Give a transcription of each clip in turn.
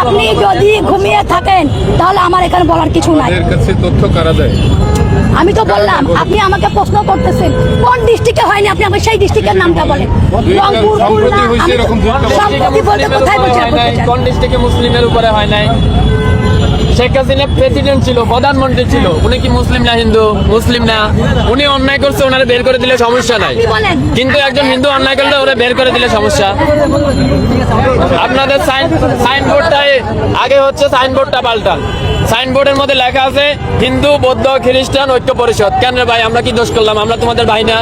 আপনি যদি ঘুমিয়ে থাকেন তাহলে আমার এখানে বলার কিছু নাই। তথ্য কারা দেয়? আমি তো বললাম, আপনি আমাকে প্রশ্ন করতেছেন কোন ডিস্ট্রিক্টে হয়নি, আপনি আমাকে সেই ডিস্ট্রিক্টের নামটা বলেন। রংপুর, খুলনা, সম্প্রতি বলতে কোথায় বলছেন? কোন ডিস্ট্রিক্টে মুসলিমের উপরে হয় নাই? শেখ হাসিনা প্রেসিডেন্ট ছিল, প্রধানমন্ত্রী ছিল, উনি কি মুসলিম না হিন্দু? মুসলিম না। উনি অন্যায় করছে, ওনারে বের করে দিলে সমস্যা নাই, কিন্তু একজন হিন্দু অন্যায় করলে ওরা বের করে দিলে সমস্যা। আপনাদের সাইনবোর্ডটাই আগে হচ্ছে, সাইনবোর্ডটা পাল্টান। সাইনবোর্ডের মধ্যে লেখা আছে হিন্দু বৌদ্ধ খ্রিস্টান ঐক্য পরিষদ। কেন রে ভাই, আমরা কি দোষ করলাম? আমরা তোমাদের ভাই না?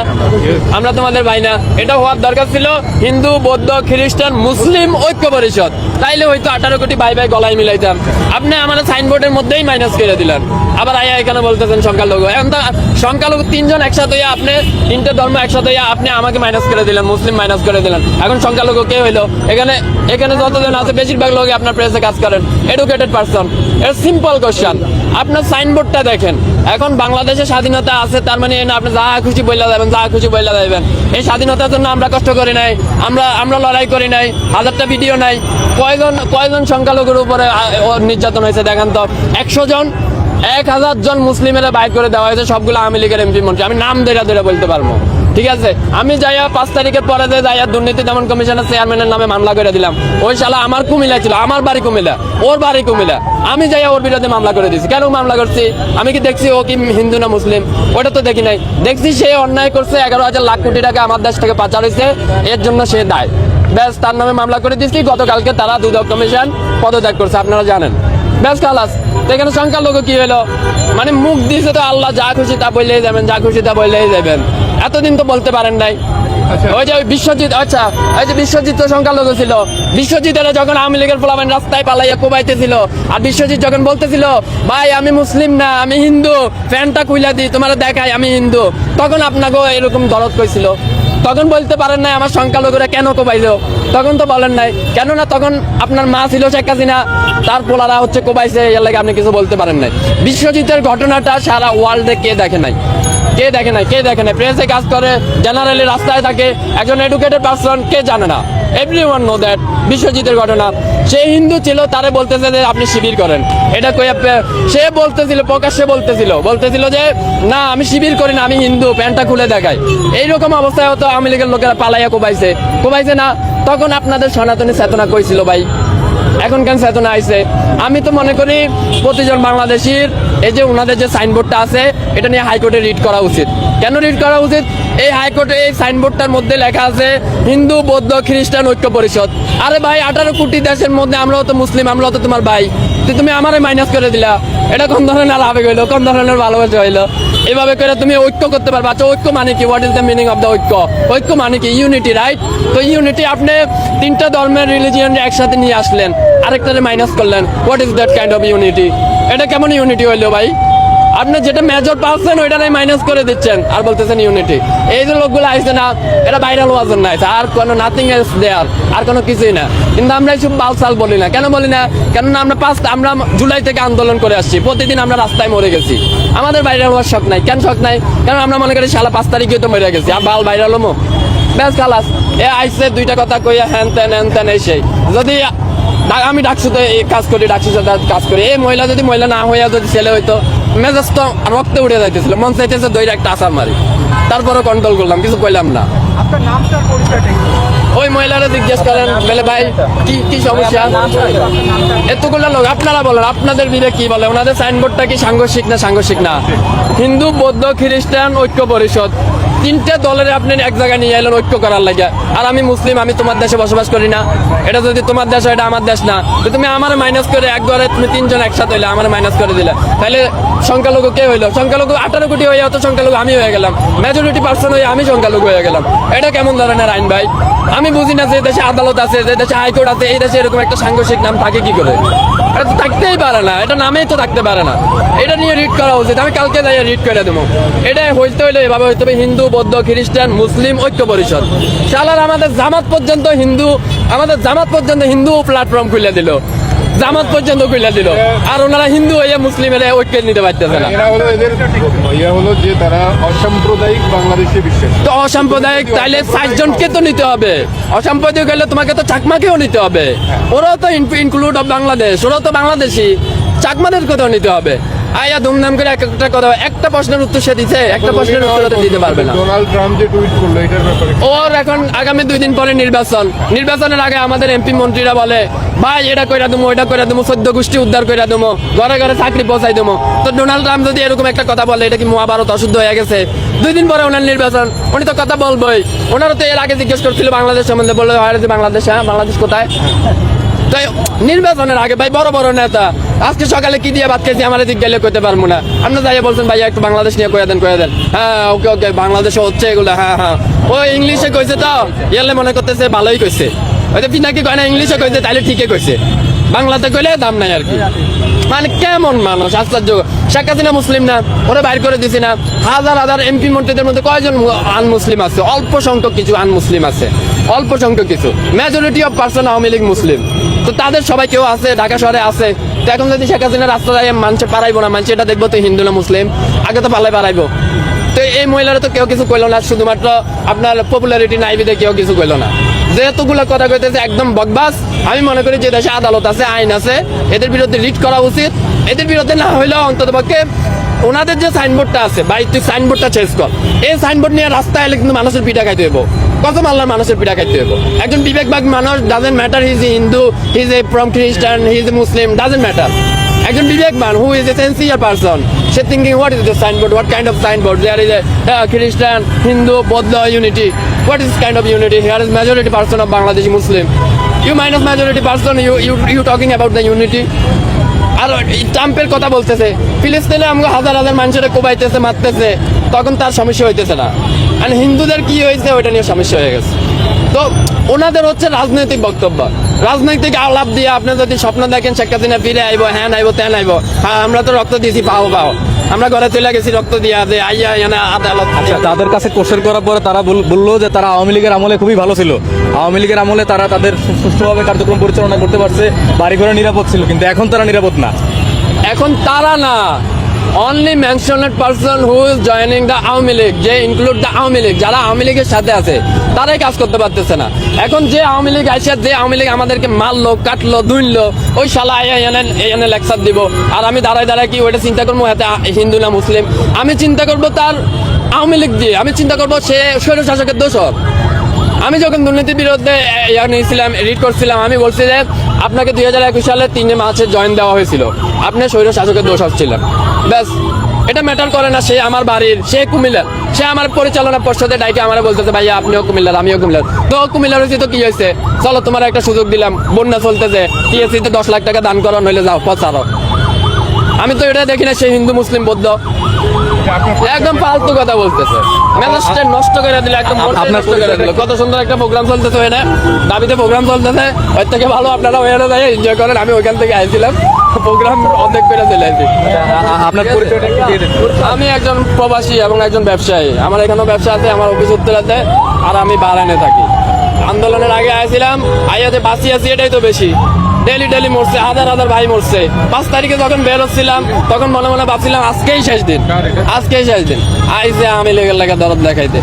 আমরা তোমাদের ভাই না? এটা হওয়ার দরকার ছিল হিন্দু বৌদ্ধ খ্রিস্টান মুসলিম ঐক্য পরিষদ, তাইলে হয়তো 18 কোটি ভাই ভাই গলায় মিলাইতাম। আপনি আমাদের সাইনবোর্ডের মধ্যেই মাইনাস করে দিলেন, আবার আয়া এখানে বলতেছেন সংখ্যালঘু। এখন তো সংখ্যালঘু তিনজন একসাথে হইয়া, আপনি তিনটে ধর্ম একসাথে হইয়া আপনি আমাকে মাইনাস করে দিলেন, মুসলিম মাইনাস করে দিলেন। এখন সংখ্যালঘু কে হইলো? এখানে যতজন আছে বেশিরভাগ লোক আপনার প্রেসে কাজ করেন, এডুকেটেড পারসন। এটা সিম্পল কোশ্চেন। আপনার সাইনবোর্ডটা দেখেন। এখন বাংলাদেশে স্বাধীনতা আছে, তার মানে আপনি যা খুশি বইলা যাবেন, যা খুশি বইলা যাবেন। এই স্বাধীনতার জন্য আমরা কষ্ট করি নাই, আমরা লড়াই করি নাই, হাজারটা ভিডিও নাই। কয়জন সংখ্যালঘুর উপরে নির্যাতন হয়েছে দেখেন তো? 100 জন, 1000 জন মুসলিমেরা বাইর করে দেওয়া হয়েছে, সবগুলো আওয়ামী লীগের এমপি মন্ত্রী। আমি নাম ধরে বলতে পারবো, ঠিক আছে? আমি যাইয়া 5 তারিখের পরে যাইয়া দুর্নীতি দমন কমিশনের চেয়ারম্যানের নামে মামলা করে দিলাম। ওই শালা আমার কুমিল্লা ছিল, আমার বাড়ি কুমিল্লা, ওর বাড়ি কুমিল্লা। আমি যাইয়া ওর বিরুদ্ধে মামলা করে দিয়েছি। কেন মামলা করছি? আমি কি দেখছি ও কি হিন্দু না মুসলিম? ওটা তো দেখি নাই। দেখছি সে অন্যায় করছে, 11,000 লাখ কোটি টাকা আমার দেশ থেকে পাচার হয়েছে, এর জন্য সে দায়। ব্যাস, তার নামে মামলা করে দিচ্ছি। গতকালকে তারা দুদক কমিশন পদত্যাগ করছে, আপনারা জানেন। ব্যাস, খালাস। এখানে সংখ্যালঘু কি হলো? মানে মুখ দিয়েছে তো আল্লাহ, যা খুশি তা বললেই যাবেন, যা খুশি তা বললেই যাবেন। এতদিন তো বলতে পারেন নাই। ওই যে বিশ্বজিৎ, আচ্ছা ওই যে বিশ্বজিৎ তো সংখ্যালঘু ছিল। বিশ্বজিতের যখন আওয়ামী লীগের পোলাপান রাস্তায় পালাইয়া কোবাইতেছিল, আর বিশ্বজিৎ যখন বলতেছিল ভাই আমি মুসলিম না আমি হিন্দু, ফ্যানটা খুইলা দিই তোমার দেখাই আমি হিন্দু, তখন আপনাকেও এরকম দরদ কইছিল। তখন বলতে পারেন নাই আমার সংখ্যালঘুরা কেন কোবাইলো? তখন তো বলেন নাই। কেননা তখন আপনার মা ছিল শেখ হাসিনা, তার পোলারা হচ্ছে কোবাইছে, এর লাগে আপনি কিছু বলতে পারেন নাই। বিশ্বজিতের ঘটনাটা সারা ওয়ার্ল্ডে কে দেখে নাই? কে দেখে নাই? প্রেসে কাজ করে, জেনারেলি রাস্তায় থাকে, একজন এডুকেটেড পারসন, কে জানে না? Everyone know that. বিশ্বজিতের ঘটনা, সে হিন্দু ছিল, তারে বলতেছে যে আপনি শিবির করেন। এটা কই সে বলতেছিল, প্রকাশ্যে বলতেছিল যে না আমি শিবির করি না, আমি হিন্দু, প্যান্টটা খুলে দেখাই। এইরকম অবস্থায় হতো আওয়ামী লীগের লোকেরা পালাইয়া কোবাইছে না? তখন আপনাদের সনাতনী চেতনা কইছিল ভাই, এখন কেন চেতনা আইছে? আমি তো মনে করি প্রতিজন বাংলাদেশির এই যে ওনাদের যে সাইনবোর্ডটা আছে, এটা নিয়ে হাইকোর্টে রিট করা উচিত। কেন রিট করা উচিত? এই হাইকোর্টে এই সাইনবোর্ডটার মধ্যে লেখা আছে হিন্দু বৌদ্ধ খ্রিস্টান ঐক্য পরিষদ। আরে ভাই, 18 কোটি দেশের মধ্যে আমরাও তো মুসলিম, আমরাও তো তোমার ভাই, তুমি আমারে মাইনাস করে দিলা। এটা কোন ধরনের আবেগ হইলো? কোন ধরনের ভালোবাসা হইলো? এভাবে করে তুমি ঐক্য করতে পারবা? আচ্ছা, ঐক্য মানে কি? What is the meaning of the ঐক্য? ঐক্য মানে কি? Unity, right? তো ইউনিটি আপনি 3টা ধর্মের রিলিজিয়ন একসাথে নিয়ে আসলেন, আরেকটারে মাইনাস করলেন। What is that kind of unity? এটা কেমন ইউনিটি হইলো ভাই? আপনি যেটা মেজর পাচ্ছেন ওইটাই মাইনাস করে দিচ্ছেন আর বলতেছেন ইউনিটি। এই যে লোকগুলো আইসে না, এটা ভাইরাল হওয়ার জন্য আইসে, আর কোনো নাথিং এলস দেয়ার, আর কোনো কিছুই না। কিন্তু আমরা এইসব বালসাল বলি না। কেন বলি না? কেননা আমরা জুলাই থেকে আন্দোলন করে আসছি, প্রতিদিন আমরা রাস্তায় মরে গেছি। আমাদের ভাইরাল হওয়ার শখ নাই। কেন শখ নাই? কারণ আমরা মনে করি শালা 5 তারিখে তো মরে গেছি, আর বাল ভাইরাল হমো। ব্যাস, খালাস। এ আইসে 2টা কথা কইয়া হ্যান তেন এই সেই। যদি আমি ডাকসুতে কাজ করি, ডাকসুর সাথে কাজ করি, এই মহিলা যদি মহিলা না হইয়া যদি ছেলে হইতো, মেজাজ তো রক্তে উঠে যাইতেছিল, মন চাইতেছে দইটা একটা আসার মারি। তারপরে কন্ট্রোল করলাম, কিছু কইলাম না। ওই মহিলারা জিজ্ঞেস করেন বলে ভাই কি সমস্যা? এতগুলো লোক, আপনারা বলেন আপনাদের বিলে কি বলে? ওনাদের সাইনবোর্ডটা কি সাংঘর্ষিক না? হিন্দু বৌদ্ধ খ্রিস্টান ঐক্য পরিষদ, 3টে দলের আপনি এক জায়গায় নিয়ে এলেন ঐক্য করার লাগে। আর আমি মুসলিম, আমি তোমার দেশে বসবাস করি না। এটা যদি তোমার দেশ হয়, এটা আমার দেশ না। তো তুমি আমার মাইনাস করে একবারে তুমি 3 জন একসাথে হইলে, আমার মাইনাস করে দিলে, তাহলে সংখ্যালঘু কে হইলো? সংখ্যালঘু 18 কোটি হয়ে যাতো, সংখ্যালঘু আমি হয়ে গেলাম। মেজরিটি পার্সন হয়ে আমি সংখ্যালঘু হয়ে গেলাম। এটা কেমন ধরনের আইন ভাই? আমি বুঝি না যে দেশে আদালত আছে, যে দেশে হাইকোর্ট আছে, এই দেশে এরকম একটা সাংঘর্ষিক নাম থাকে কি করে? এটা তো থাকতেই পারে না, এটা নামেই তো থাকতে পারে না। এটা নিয়ে রিড করা উচিত। আমি কালকে যাই রিড করে দেবো। এটা হইতে হইলে এভাবে হইতে হবে হিন্দু বৌদ্ধ খ্রিস্টান মুসলিম ঐক্য পরিষদ। শালার আমাদের জামাত পর্যন্ত হিন্দু প্ল্যাটফর্ম খুলে দিল। জামাত পর্যন্ত কইলা দিল, আর ওনারা হিন্দু হয়ে মুসলিমের ঐক্য নিতে পারতেছে না। এরা হলো এদের হলো যে তারা অসাম্প্রদায়িক বাংলাদেশে বিশ্বাস। তো অসাম্প্রদায়িক তাইলে 60 জনকে তো নিতে হবে, অসাম্প্রদায়িক হলে তোমাকে তো চাকমাকেও নিতে হবে, ওরাও তো ইনক্লুড অফ বাংলাদেশ, ওরাও তো বাংলাদেশি, চাকমাদেরকেও নিতে হবে। আয়া ধুমধাম করে একটা কথা, একটা প্রশ্নের উত্তর সে দিছে, একটা প্রশ্নের উত্তর তো দিতে পারবে না। ডোনাল্ড ট্রাম্প যে টুইট করলো এটার ব্যাপারে ওর এখন আগামী 2 দিন পরে নির্বাচনের আগে আমাদের এমপি মন্ত্রীরা বলে ভাই এটা কইরা দেবো, ওইটা কইরা দেবো, 14 গোষ্ঠী উদ্ধার কইরা দেবো, ঘরে ঘরে চাকরি পৌঁছাই দেবো। তো ডোনাল্ড ট্রাম্প যদি এরকম একটা কথা বলে, এটা কি মহাভারত অশুদ্ধ হয়ে গেছে? 2 দিন পরে ওনার নির্বাচন, উনি তো কথা বলবোই। ওনারা তো এর আগে জিজ্ঞেস করছিল বাংলাদেশ সম্বন্ধে, বললো বাংলাদেশ, হ্যাঁ বাংলাদেশ কোথায়? তাই নির্বাচনের আগে ভাই বড় বড় নেতা আজকে সকালে কি দিয়ে ভাত খেয়েছি আমার দিক গেলে করতে পারবো না, আপনি যাই বলছেন ভাইয়া একটু বাংলাদেশ নিয়ে কয়ে দেন, হ্যাঁ ওকে ওকে বাংলাদেশে হচ্ছে এগুলো, হ্যাঁ হ্যাঁ ও ইংলিশে কইছে তো ইয়ালে মনে করতেছে ভালোই কইছে, হয়তো পিনাকি কয় না ইংলিশে কইছে তাইলে ঠিকই কইছে, বাংলাতে কইলে দাম নাই আর কি। মানে কেমন মানুষ, আশ্চর্য। শেখ হাসিনা মুসলিম না, ওরা বাইর করে দিছি না? হাজার হাজার এমপি মন্ত্রীদের মধ্যে কয়জন আনমুসলিম আছে? অল্প সংখ্যক কিছু আনমুসলিম আছে, অল্প সংখ্যক কিছু। Majority of person Awami League Muslim. তো তাদের সবাই কেউ আছে, ঢাকা শহরে আছে। তো এখন যদি শেখ হাসিনা রাস্তা যায় মানুষে পারাইবো না, মানুষ এটা দেখবো তো হিন্দু না মুসলিম, আগে তো পালাই পারাইবো। তো এই মহিলারা তো কেউ কিছু কইলো না, শুধুমাত্র আপনার পপুলারিটি নাই বিধে কেউ কিছু কইলো না। যেহেতুগুলো কথা কইতেছে একদম বকবাস। আমি মনে করি যে দেশে আদালত আছে, আইন আছে, এদের বিরুদ্ধে রিট করা উচিত। এদের বিরুদ্ধে না হইলেও অন্তত পক্ষে ওনাদের যে সাইনবোর্ডটা আছে, ভাই তুই সাইনবোর্ডটা চেঞ্জ কর। এই সাইনবোর্ড নিয়ে রাস্তায় এলে কিন্তু মানুষের পিঠা খাইতে হইব, কসম আল্লাহর মানুষের পিঠা খাইতে হইব। একজন বিবেকবাগ মানুষ, doesn't matter he is Hindu, he is a from Christian, he is a Muslim, doesn't matter. একজন বিবেকবান who is a sincere person, সে thinking what is the signboard, what kind of signboard, there is a Christian, Hindu, বৌদ্ধ unity, what is kind of unity? Here is majority person of Bangladeshi Muslim, you minus majority person, you talking about the unity. আর ট্রাম্পের কথা বলতেছে, ফিলিস্তিনে আমাকে হাজার হাজার মানুষের কোবাইতেছে, মারতেছে, তখন তার সমস্যা হইতেছে না। আর হিন্দুদের কি হয়েছে ওইটা নিয়ে সমস্যা হয়ে গেছে। তো ওনাদের হচ্ছে রাজনৈতিক বক্তব্য, রাজনৈতিক আলাপ দিয়ে আপনি যদি স্বপ্ন দেখেন শেখ হাসিনা ফিরে আইবো, হ্যাঁ আইবো, তেন আইবো, হ্যাঁ আমরা তো রক্ত দিয়েছি, পাও আমরা ঘরে চলে গেছি রক্ত দিয়া, যে আইয়া এনে আদালত। তাদের কাছে কোশ্চেন করার পরে তারা বললো যে তারা আওয়ামী লীগের আমলে খুবই ভালো ছিল, আওয়ামী লীগের আমলে তারা তাদের সুষ্ঠুভাবে কার্যক্রম পরিচালনা করতে পারছে, বাড়িঘরে নিরাপদ ছিল, কিন্তু এখন তারা নিরাপদ না। এখন তারা না, only মেনশনেড person who is joining the Awami League, যে ইনক্লুড দ্য আওয়ামী লীগ, যারা আওয়ামী লীগের সাথে আছে তারাই কাজ করতে পারতেছে না। এখন যে আওয়ামী লীগ আসে, যে আওয়ামী লীগ আমাদেরকে মারলো, কাটলো, দুইলো, ওই শালা এনে লেকচার দিব, আর আমি দাঁড়ায় দাঁড়ায় কি ওইটা চিন্তা করবো হাতে হিন্দু না মুসলিম? আমি চিন্তা করবো তার আওয়ামী লীগ দিয়ে, আমি চিন্তা করবো সে স্বৈর শাসকের দোষর। আমি যখন দুর্নীতির বিরুদ্ধে নিয়েছিলাম, রিড করছিলাম, আমি বলছি যে আপনাকে 2021 সালে 3 মার্চে জয়েন দেওয়া হয়েছিল, আপনি স্বৈর শাসকের দোষ হচ্ছিলেন, ব্যাস। এটা ম্যাটার করে না, সে আমার বাড়ির, সে কুমিল্লার, সে আমার পরিচালনা পর্ষদে ডাইকে আমার বলতেছে ভাইয়া আপনিও কুমিল্লার, আমিও কুমিল্লার। তো কুমিল্লার হয়েছে তো কি হয়েছে, চলো তোমার একটা সুযোগ দিলাম, বন্যা চলতেছে, টিএসসিতে 10 লাখ টাকা দান করো, নইলে যাও পচারো। আমি তো এটা দেখি না সে হিন্দু মুসলিম বৌদ্ধ, একদম ফালতু কথা বলতেছে, মেজাজটা নষ্ট করে দিল, একদম নষ্ট করে দিল। কত সুন্দর একটা প্রোগ্রাম চলতেছে, ওই না দাবিতে প্রোগ্রাম চলতেছে, ওই থেকে ভালো আপনারা ওখানে যাই এনজয় করেন। আমি ওইখান থেকে আইছিলাম, প্রোগ্রাম অর্ধেক করে চলে আসি। আপনার পরিচয়টা একটু দিয়ে দিন। আমি একজন প্রবাসী এবং একজন ব্যবসায়ী, আমার এখানেও ব্যবসা আছে, আমার অফিস উত্তরাতে, আর আমি বারানে থাকি। আন্দোলনের আগে আইছিলাম, আইয়াতে বাঁচি আছি, এটাই তো বেশি। ডেলি মরছে, হাজার হাজার ভাই মরছে। 5 তারিখে যখন বের হচ্ছিলাম তখন মনে মনে ভাবছিলাম আজকেই শেষ দিন, আজকেই শেষ দিন। আইসে আমি লেগের লেগে দরদ দেখাইতে,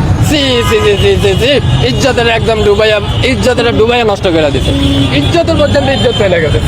ইজ্জতের একদম ডুবাইয়া নষ্ট করে দিচ্ছে, ইজ্জতের পর্যন্ত ইজ্জত চলে গেছে।